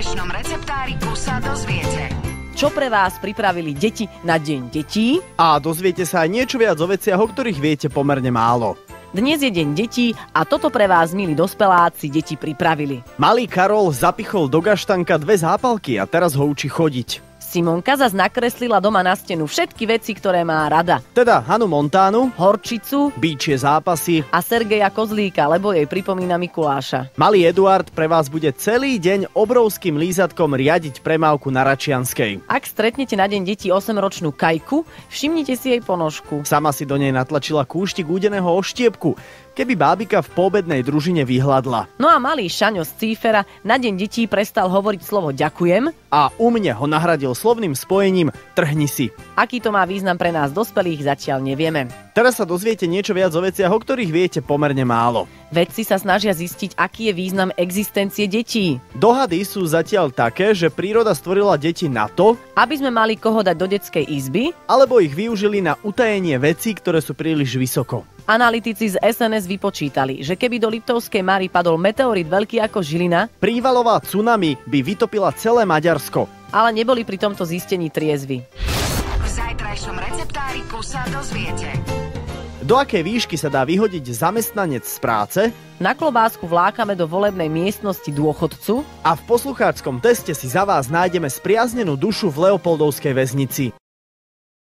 zajtrajšnom receptáriku sa dozviete. Čo pre vás pripravili deti na Deň detí? A dozviete sa aj niečo viac o veciach, o ktorých viete pomerne málo. Dnes je Deň detí a toto pre vás, milí dospeláci, deti pripravili. Malý Karol zapichol do gaštanka 2 zápalky a teraz ho učí chodiť. Simonka zas nakreslila doma na stenu všetky veci, ktoré má rada. Teda Hanu Montánu, Horčicu býčie zápasy. a Sergeja Kozlíka, lebo jej pripomína Mikuláša. Malý Eduard pre vás bude celý deň obrovským lízatkom riadiť premávku na Račianskej. Ak stretnete na Deň detí 8-ročnú Kajku, všimnite si jej ponožku. Sama si do nej natlačila kúštik údeného oštiepku, keby bábika v poobednej družine vyhladla. No a malý Šaňo z Cífera na Deň detí prestal hovoriť slovo ďakujem. A u mne ho nahradil slovným spojením trhni si. Aký to má význam pre nás dospelých, zatiaľ nevieme. Teraz sa dozviete niečo viac o veciach, o ktorých viete pomerne málo. Vedci sa snažia zistiť, aký je význam existencie detí. Dohady sú zatiaľ také, že príroda stvorila deti na to, Aby sme mali koho dať do detskej izby, alebo ich využili na utajenie vecí, ktoré sú príliš vysoko. analytici z SNS vypočítali, že keby do Liptovskej Mary padol meteorit veľký ako Žilina, Prívalová tsunami by vytopila celé Maďarsko. ale neboli pri tomto zistení triezvy. V zajtrajšom receptáriku sa dozviete. Do akej výšky sa dá vyhodiť zamestnanec z práce? Na klobásku vlákame do volebnej miestnosti dôchodcu. A v poslucháčskom teste si za vás nájdeme spriaznenú dušu v Leopoldovskej väznici.